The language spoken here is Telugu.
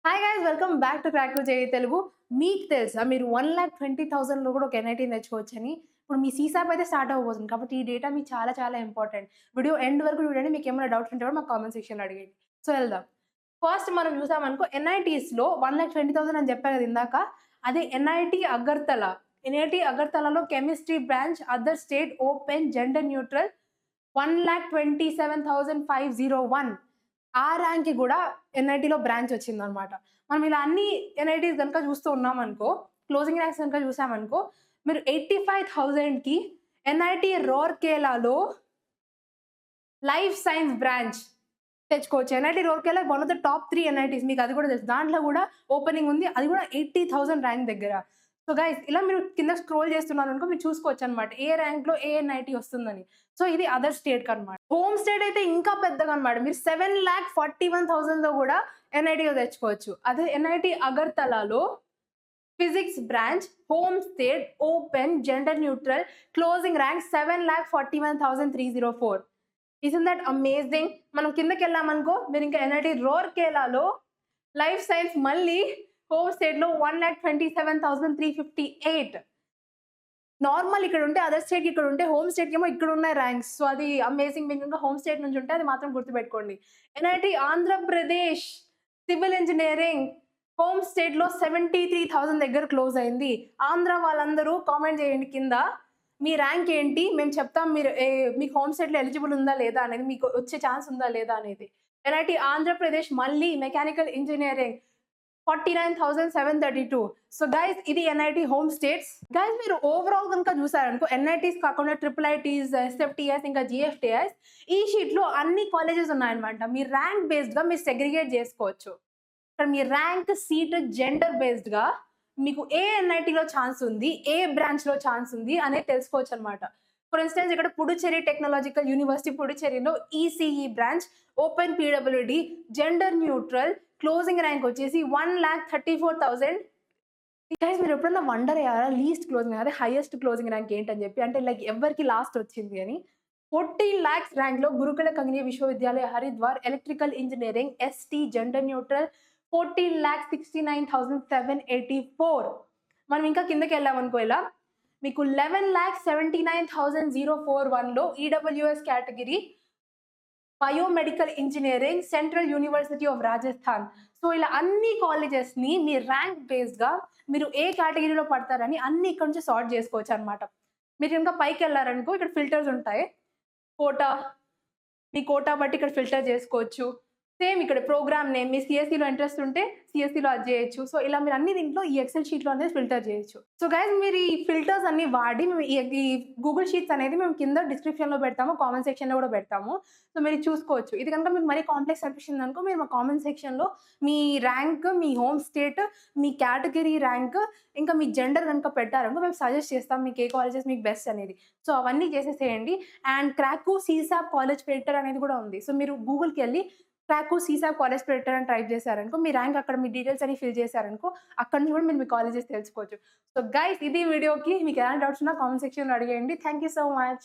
Hi guys welcome back to crack to JEE Telugu. మీకు తెలుసా మీరు 1,20,000లో కూడా ఒక ఎన్ఐటీని తెచ్చుకోవచ్చని? ఇప్పుడు మీ సీసాప్ అయితే స్టార్ట్ అవ్వబోతుంది. కాబట్టి ఈ డేటా మీకు చాలా చాలా ఇంపార్టెంట్. వీడియో ఎండ్ వరకు చూడండి. మీకేమైనా డౌట్స్ ఉంటే కూడా మాకు కామెంట్ సెక్షన్‌లో అడిగేయండి. సో వెళ్దాం. ఫస్ట్ మనం చూసామనుకో ఎన్ఐటీస్‌లో 1,20,000 అని చెప్పా కదా ఇందాక. అదే ఎన్ఐటీ అగర్తల. ఎన్ఐటీ అగర్తలలో chemistry branch other state open gender neutral 1,27,501 ఆ ర్యాంక్‌కి గూడా ఎన్ఐటీలో బ్రాంచ్ వచ్చిందనమాట. మనం ఇలా అన్ని ఎన్ఐటీస్ గనుక చూస్తూ ఉన్నామనుకో, క్లోజింగ్ ర్యాంక్స్ గనుక చూసామనుకో, మీరు 85,000కి ఎన్ఐటీ రూర్కేలాలో లైఫ్ సైన్స్ బ్రాంచ్ తెచ్చుకోవచ్చు. NIT Rourkela one of the top 3 NITs మీకు అది కూడా తెలుసు. దాంట్లో కూడా ఓపెనింగ్ ఉంది. అది కూడా 80,000 ర్యాంక్ దగ్గర. సో గైస్ ఇలా మీరు కింద స్క్రోల్ చేస్తున్నారనుకో మీరు చూసుకోవచ్చనమాట. ఏ ర్యాంక్‌లో ఏ ఎన్ఐటీ వస్తుందని. సో ఇది అదర్ స్టేట్‌కనమాట. హోమ్ స్టేట్ అయితే ఇంకా పెద్దగనమాట. మీరు 7,41,000లో కూడా ఎన్ఐటీలో తెచ్చుకోవచ్చు. అదే ఎన్ఐటీ అగర్తలాలో physics branch, home state, open, gender neutral, closing rank 7,41,304. Isn't that amazing? మనం కిందకెళ్ళామనుకో మీరు ఇంకా ఎన్ఐటీ రూర్కేలాలో లైఫ్ సైన్స్ మళ్ళీ హోమ్ స్టేట్‌లో 1,27,358. నార్మల్ ఇక్కడుంటే అదర్ స్టేట్‌కి ఇక్కడుంటే, హోమ్ స్టేట్‌కేమో ఇక్కడున్నాయి ర్యాంక్స్. సో, అది అమేజింగ్. మీకు ఇంకా హోమ్ స్టేట్ నుంచి ఉంటే అది మాత్రం గుర్తుపెట్టుకోండి. NIT Andhra Pradesh civil engineering home స్టేట్‌లో 73,000 దగ్గర క్లోజ్ అయింది. ఆంధ్ర వాళ్ళందరూ కామెంట్ చేయండి కింద. మీ ర్యాంక్ ఏంటి? మేము చెప్తాం మీరు మీకు హోమ్ స్టేట్‌లో ఎలిజిబుల్ ఉందా లేదా అనేది, మీకు వచ్చే ఛాన్స్ ఉందా లేదా అనేది. ఎన్ఐటీ ఆంధ్రప్రదేశ్ మళ్ళీ మెకానికల్ ఇంజినీరింగ్ 49,732. సో గైస్ ఇది ఎన్ఐటీ హోమ్ స్టేట్స్. గైస్ మీరు ఓవరాల్ గనుక చూసారనుకో ఎన్ఐటీస్ కాకుండా ట్రిపుల్ ఐటీస్, ఎస్ఎఫ్టీఎస్ ఇంకా జీఎఫ్టీఎస్ ఈ షీట్‌లో అన్ని కాలేజెస్ ఉన్నాయన్నమాట. మీ ర్యాంక్ బేస్డ్‌గా మీరు సెగ్రిగేట్ చేసుకోవచ్చు. ఇక్కడ మీ ర్యాంక్, సీట్, జెండర్ బేస్డ్‌గా మీకు ఏ ఎన్ఐటీలో ఛాన్స్ ఉంది, ఏ బ్రాంచ్‌లో ఛాన్స్ ఉంది అనేది తెలుసుకోవచ్చనమాట. ఫర్ ఇన్‌స్టెన్స్ ఇక్కడ పుడుచేరి టెక్నాలజికల్ యూనివర్సిటీ పుడుచేరిలో ECE branch, open PWD, gender neutral, closing rank వచ్చేసి 1,34,000. గైస్ మీరు ఎప్పుడన్నా వండర్ అయ్యారా లీస్ట్ క్లోజింగ్ అదే హైయెస్ట్ క్లోజింగ్ ర్యాంక్ ఏంటని చెప్పి? అంటే లైక్ ఎవరికి లాస్ట్ వచ్చింది అని. 14 lakhs ర్యాంక్‌లో Gurukula Kanya Vishwavidyalaya Haridwar electrical engineering ST gender neutral 14,69,784. మనం ఇంకా కిందకెళ్ళామనుకో ఇలా మీకు 11,79,041లో EWS category biomedical engineering central university of Rajasthan. So ఇలా అన్ని కాలేజెస్‌ని మీ ర్యాంక్ బేస్డ్‌గా మీరు ఏ కేటగిరీలో పడతారని అన్ని ఇక్కడ నుంచి సార్ట్ చేసుకోవచ్చనమాట. మీరు ఇంకా పైకెళ్లారనుకో ఇక్కడ ఫిల్టర్స్ ఉంటాయి. కోటా, మీ కోటా బట్టి ఇక్కడ ఫిల్టర్ చేసుకోవచ్చు. సేమ్ ఇక్కడ ప్రోగ్రామ్ నేమ్ మీ సీఎస్ఈలో ఇంట్రెస్ట్ ఉంటే సీఎస్ఈలో అది చేయొచ్చు. సో ఇలా మీరు అన్ని దీంట్లో ఈ ఎక్సెల్ షీట్‌లో అనేది ఫిల్టర్ చేయొచ్చు. సో గైస్ మీరు ఈ ఫిల్టర్స్ అన్ని వాడి మేము ఈ గూగుల్ షీట్స్ అనేది మేము కింద డిస్క్రిప్షన్‌లో పెడతాము. కామెంట్ సెక్షన్‌లో కూడా పెడతాము. సో మీరు చూసుకోవచ్చు. ఇది కనుక మీకు మరీ కాంప్లెక్స్ అనిపించిందనుకో మీరు మా కామెంట్ సెక్షన్‌లో మీ ర్యాంక్, మీ హోమ్ స్టేట్, మీ కేటగిరీ ర్యాంక్, ఇంకా మీ జెండర్ కనుక పెట్టారనుకో మేము సజెస్ట్ చేస్తాం మీకు ఏ కాలేజెస్ మీకు బెస్ట్ అనేది. సో అవన్నీ చేసేసేయండి. అండ్ క్రాకు సీసాప్ కాలేజ్ ఫిల్టర్ అనేది కూడా ఉంది. సో మీరు గూగుల్‌కెళ్ళి క్రాకు సీసాప్ కాలేజ్ ఫిల్టర్ అని టైప్ చేశారనుకో మీ ర్యాంక్ అక్కడ మీ డీటెయిల్స్ అన్ని ఫిల్ చేశారనుకో అక్కడి నుంచి కూడా మీరు మీ కాలేజెస్ తెలుసుకోవచ్చు. సో గైస్ ఇది వీడియోకి. మీకు ఎలాంటి డౌట్స్ ఉన్నా కామెంట్ సెక్షన్‌లో అడిగేయండి. Thank you so much.